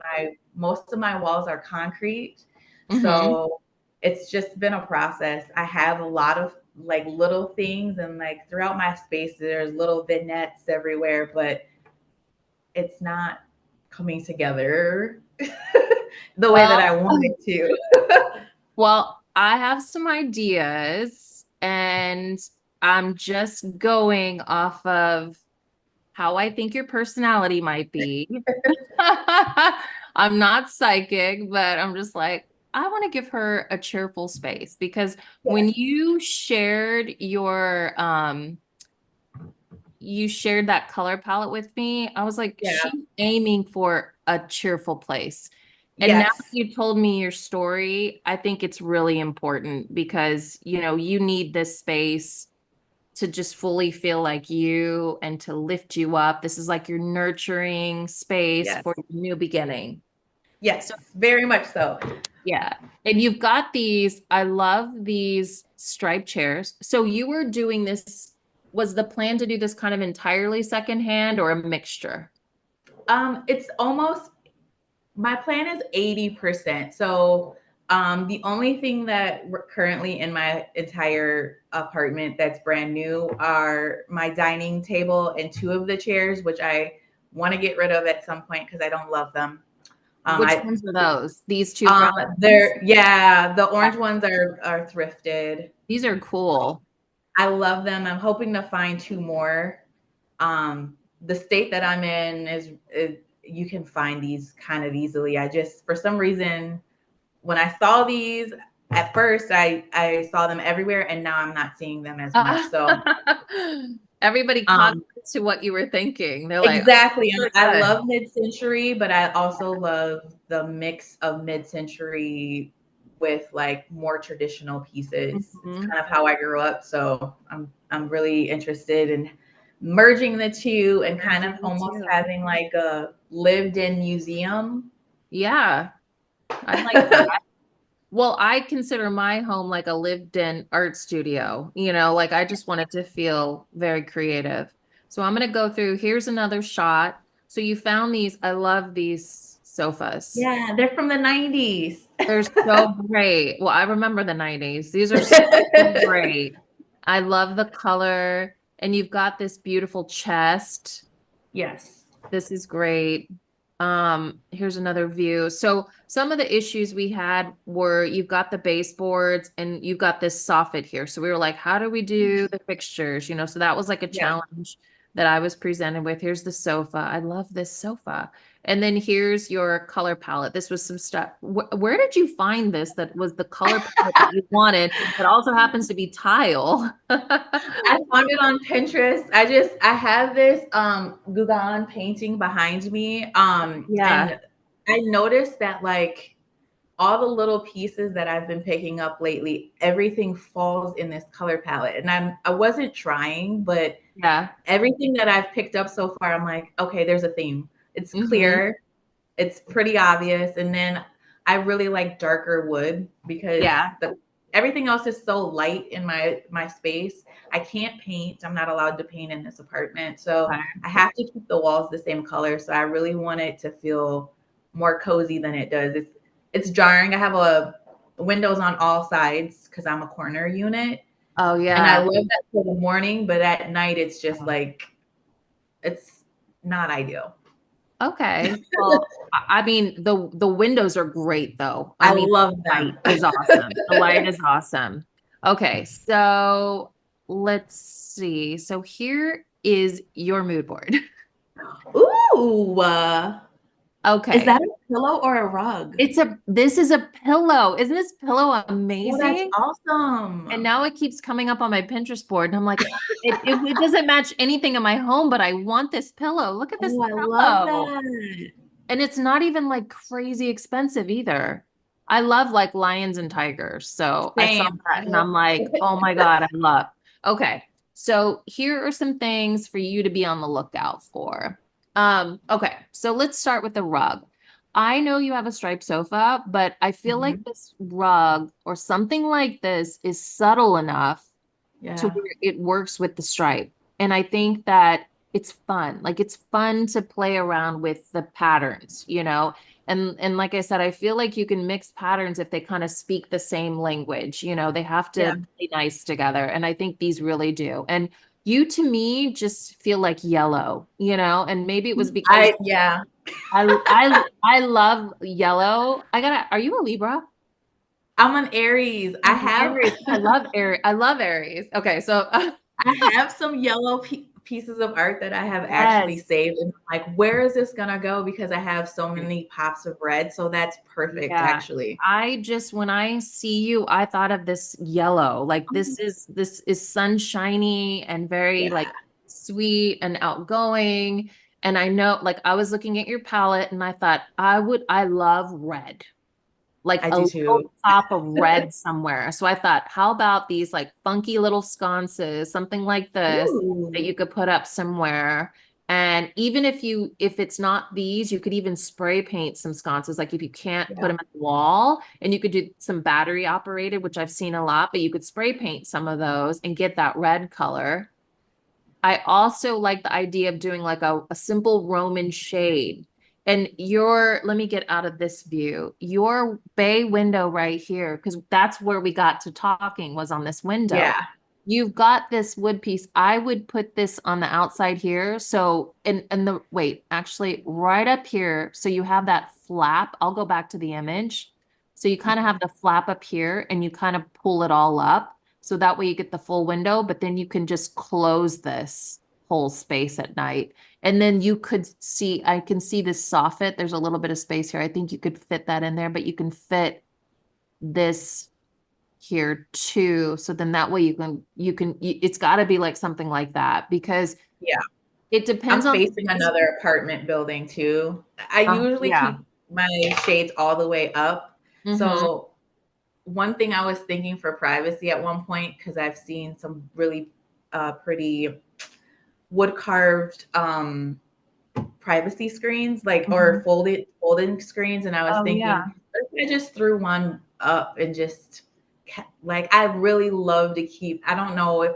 most of my walls are concrete. Mhm. So it's just been a process. I have a lot of like little things, and like throughout my space there's little vignettes everywhere, but it's not coming together the way that I want it to. Well, I have some ideas and I'm just going off of how I think your personality might be. I'm not psychic, but I'm just like, I want to give her a cheerful space because when you shared that color palette with me, I was like, Yeah. she's aiming for a cheerful place. And now Yes. that you told me your story, I think it's really important because, you need this space to just fully feel like you and to lift you up. This is like your nurturing space Yes. for your new beginning. Yes, So, very much so. yeah. And you've got I love these striped chairs. So you were doing this, was the plan to do this kind of entirely secondhand or a mixture? It's almost, my plan is 80%. So the only thing that currently in my entire apartment that's brand new are my dining table and two of the chairs, which I want to get rid of at some point because I don't love them. Which ones are those? These two? The orange ones are thrifted. These are cool. I love them. I'm hoping to find two more. The state that I'm in is you can find these kind of easily. I just, for some reason, when I saw these at first, I saw them everywhere, and now I'm not seeing them as much. So everybody caught to what you were thinking. They're like, exactly. oh, I love mid-century, but I also love the mix of mid-century with like more traditional pieces. It's kind of how I grew up. So I'm really interested in merging the two and kind of almost having like a lived-in museum. Yeah, I like that. Well, I consider my home like a lived-in art studio, like I just want it to feel very creative. So I'm going to go through, here's another shot. So you found these, I love these sofas. Yeah, they're from the 90s. They're so great. Well, I remember the 90s. These are so great. I love the color. And you've got this beautiful chest. Yes. This is great. Here's another view. So some of the issues we had were you've got the baseboards and you've got this soffit here. So we were like, how do we do the fixtures? So that was like a challenge that I was presented with. Here's the sofa. I love this sofa. And then here's your color palette. This was some stuff. Where did you find this? That was the color palette that you wanted. It also happens to be tile. I found it on Pinterest. I have this Gauguin painting behind me. And I noticed that like all the little pieces that I've been picking up lately, everything falls in this color palette. And I wasn't trying, but Yeah. everything that I've picked up so far, I'm like, okay, there's a theme. It's Mhm. clear. It's pretty obvious. And then I really like darker wood because Yeah. everything else is so light in my space. I can't paint. I'm not allowed to paint in this apartment. So Okay. I have to keep the walls the same color. So I really want it to feel more cozy than it does. It's jarring. I have windows on all sides because I'm a corner unit. Oh And I yeah. love that for the morning, but at night it's just like it's not ideal. Okay. Well, I mean, the windows are great though. I I mean, love the light them. is awesome. The light is awesome. Okay, so let's see. So here is your mood board. Ooh, Okay. is that a pillow or a rug? This is a pillow. Isn't this pillow Oh, that's amazing? awesome. And now it keeps coming up on my Pinterest board. And I'm like, it doesn't match anything in my home, but I want this pillow. Look at this Oh, I love pillow. that. And it's not even like crazy expensive either. I love like lions and tigers. So I saw Same. that and I'm like, oh my God, I love. Okay. So here are some things for you to be on the lookout for. Okay. So let's start with the rug. I know you have a striped sofa, but I feel like this rug or something like this is subtle enough to Yeah. where it works with the stripe. And I think that it's fun. Like it's fun to play around with the patterns, you know? And like I said, I feel like you can mix patterns if they kind of speak the same language, you know, they have Yeah. to be nice together. And I think these really do. And you to me just feel like yellow, you know, and maybe it was because Yeah. I love yellow. Are you a Libra? I'm an Aries. I have Aries. I love Aries. I love Aries. Okay, so I have some yellow pieces of art that I have actually yes. saved. And like, where is this gonna go? Because I have so many pops of red. So that's perfect, Yeah. actually. When I see you, I thought of this yellow. Like this is sunshiny and very Yeah. like sweet and outgoing. And I know like I was looking at your palette and I thought I love red. Like I a do little too. pop of red somewhere. So I thought, how about these like funky little sconces, something like this that Ooh. you could put up somewhere. And even if it's not these, you could even spray paint some sconces. Like if you can't put Yeah. them at the wall, and you could do some battery operated, which I've seen a lot, but you could spray paint some of those and get that red color. I also like the idea of doing like a simple Roman shade. And let me get out of this view. Your bay window right here, because that's where we got to talking was on this window. Yeah. You've got this wood piece. I would put this on the outside here. So, actually right up here. So you have that flap. I'll go back to the image. So you kind of have the flap up here and you kind of pull it all up. So that way you get the full window, but then you can just close this whole space at night. And then I can see this soffit. There's a little bit of space here. I think you could fit that in there, but you can fit this here too. So then that way it's got to be like something like that because Yeah. it I'm depends on facing another apartment building too. I usually yeah. keep my shades all the way up. Mm-hmm. So one thing I was thinking for privacy at one point, because I've seen some really pretty wood carved privacy screens, like or folding screens, and I was Oh yeah. thinking, what if I just threw one up and just like I really love to keep. I don't know if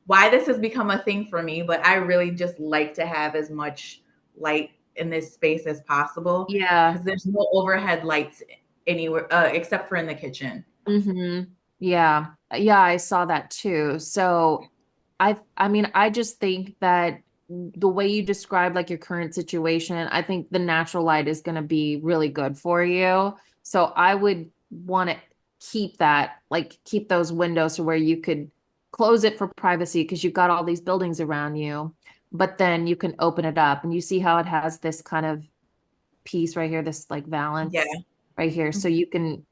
why this has become a thing for me, but I really just like to have as much light in this space as possible Yeah. because there's no overhead lights anywhere except for in the kitchen. Mm-hmm. Yeah. Yeah, I saw that too. So I mean, I just think that the way you describe like your current situation, I think the natural light is going to be really good for you. So I would want to keep those windows to where you could close it for privacy because you've got all these buildings around you, but then you can open it up and you see how it has this kind of piece right here, this like Yeah. valance right here. So you can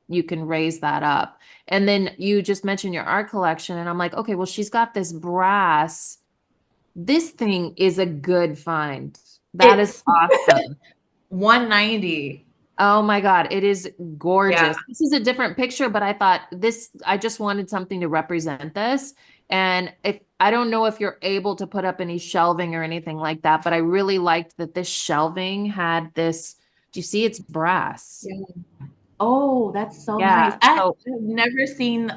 raise that up. And then you just mentioned your art collection and I'm like, okay, well, she's got this brass. This thing is a good find. That is It's awesome. 190. Oh my God, it is gorgeous. Yeah. This is a different picture, but I thought I just wanted something to represent this. And if I don't know if you're able to put up any shelving or anything like that, but I really liked that this shelving had this, do you see it's brass? Yeah. Oh, that's so nice. Yeah. I've So never seen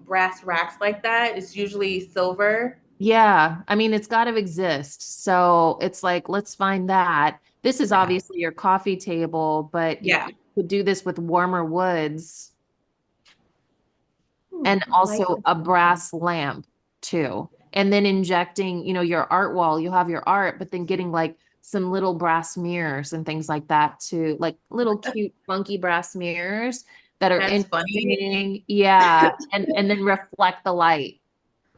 brass racks like that. It's usually silver. yeah, I mean, it's got to exist. So it's like, let's find that. This is Yeah. obviously your coffee table, but you Yeah. could do this with warmer woods Ooh, and I like also this. a brass lamp too. And then injecting, your art wall, you'll have your art, but then getting like some little brass mirrors and things like that too, like little cute, funky brass mirrors that are That's funny. interesting. Yeah. And then reflect the light.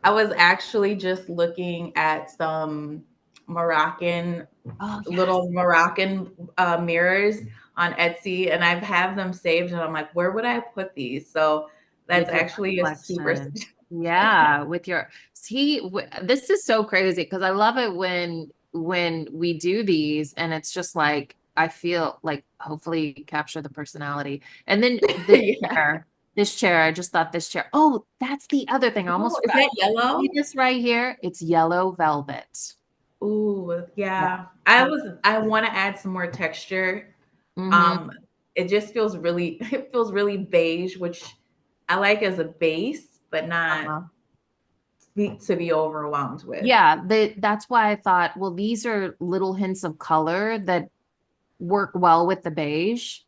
I was actually just looking at some Moroccan, Oh, yes. little Moroccan mirrors on Etsy, and I have them saved. And I'm like, where would I put these? So that's With your actually a super. reflection. Yeah, with your this is so crazy because I love it when we do these and it's just like I feel like hopefully capture the personality. And then Yeah. this chair, I just thought this chair. Oh, that's the other thing. I Oh, almost is forgot. that yellow? See this right here? It's yellow velvet. Ooh, Yeah. yeah. I want to add some more texture. Mm-hmm. Um, it just feels really it feels really beige, which I like as a base, but not Uh-huh. to be overwhelmed with. Yeah, that's why I thought, well, these are little hints of color that work well with the beige.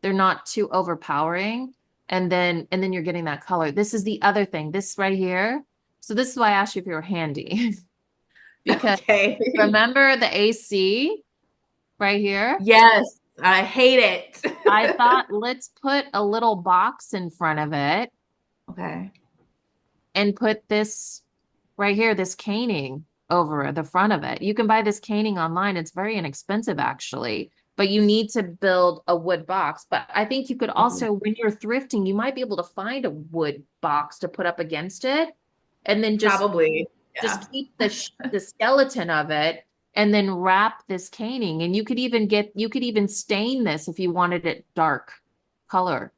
They're not too overpowering. And then you're getting that color. This is the other thing. This right here. So this is why I asked you if you were handy. Because Okay. remember the AC right here? Yes, I hate it. I thought let's put a little box in front of it Okay. and put this right here, this caning over the front of it. You can buy this caning online. It's very inexpensive actually, but you need to build a wood box. But I think you could also, when you're thrifting, you might be able to find a wood box to put up against it and then Probably. Yeah. just keep the skeleton of it and then wrap this caning. And you could even stain this if you wanted it dark color.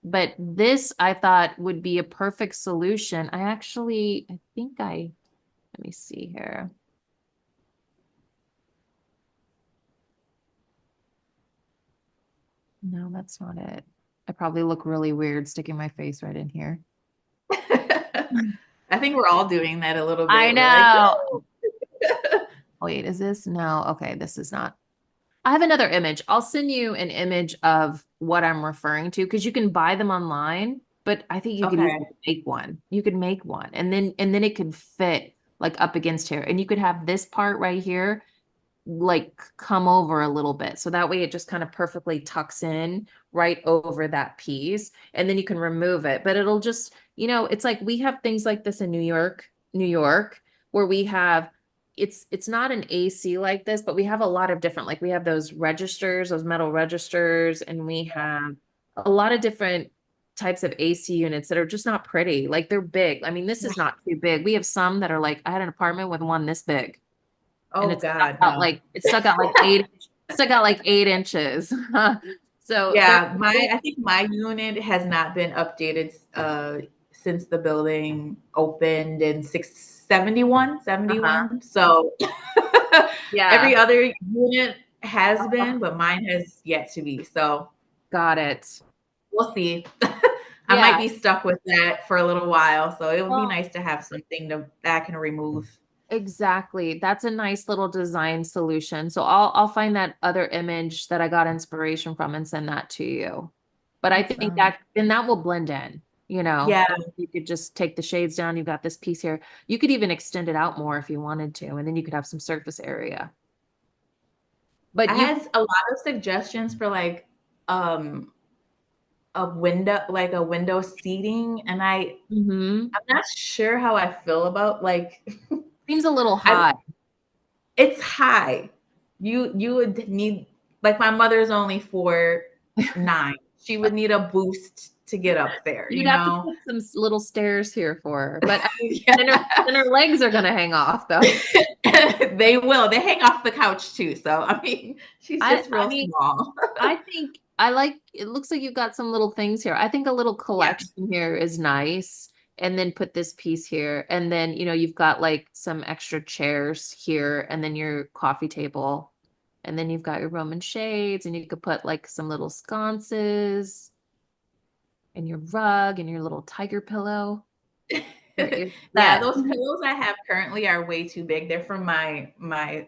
But this I thought would be a perfect solution. Let me see here. No, that's not it. I probably look really weird sticking my face right in here. I think we're all doing that a little I bit. We're like, know. Wait, is this? No. Okay, this is not. I have another image. I'll send you an image of what I'm referring to because you can buy them online, but I think you could okay. even make one. You could make one and then it could fit like up against here. And you could have this part right here like come over a little bit. So that way it just kind of perfectly tucks in right over that piece. And then you can remove it. But it'll just, it's like we have things like this in New York, where we have it's not an AC like this, but we have a lot of different, like we have those registers, those metal registers, and we have a lot of different types of AC units that are just not pretty. Like they're big. I mean, this is not too big. We have some that are like, I had an apartment with one this big and Oh it's stuck God, out no. like it's stuck out like stuck out like 8 inches. So Yeah, I think my unit has not been updated since the building opened in 71. So yeah, every other unit has been, but mine has yet to be. So got it. we'll see. I might Yeah. be stuck with that for a little while. So it would be Well, nice to have something that I can remove. exactly. That's a nice little design solution. So I'll find that other image that I got inspiration from and send that to you. But I think Awesome. that will blend in, Yeah. You could just take the shades down. You've got this piece here. You could even extend it out more if you wanted to, and then you could have some surface area. But I had a lot of suggestions for like a window seating, and Mhm. I'm not sure how I feel about like Seems a little I high. it's high. You would need, like, my mother's only 4'9". She would need a boost to get up there, You'd have to put some little stairs here for her, but I mean, Yeah. then her legs are gonna hang off though. They will. They hang off the couch too. So I mean, she's just I real mean, small. I think I like it looks like you've got some little things here. I think a little collection here is nice. And then put this piece here. And then, you've got like some extra chairs here and then your coffee table. And then you've got your Roman shades and you could put like some little sconces and your rug and your little tiger pillow. You're Yeah, set. those pillows I have currently are way too big. They're from my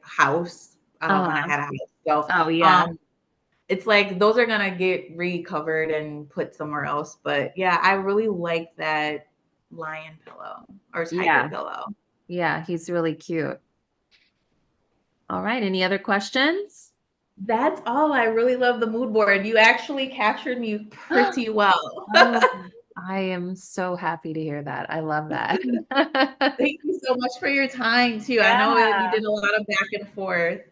house when I had a house. So Oh yeah. it's like those are gonna get recovered and put somewhere else. But yeah, I really like that lion pillow or tiger Yeah. pillow. Yeah, he's really cute. All right, any other questions? That's all. I really love the mood board. You actually captured me pretty well. Oh, I am so happy to hear that. I love that. Thank you so much for your time too. I know we did a lot of back and forth.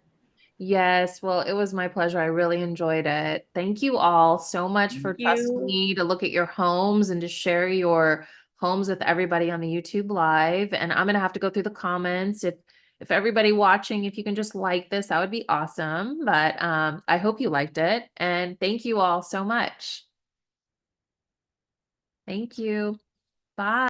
Yes, well, it was my pleasure. I really enjoyed it. Thank you all so much for Thank trusting you. me to look at your homes and to share your homes with everybody on the YouTube live. And I'm gonna have to go through the comments. If everybody watching, if you can just like this, that would be awesome. But I hope you liked it. And thank you all so much. Thank you. Bye.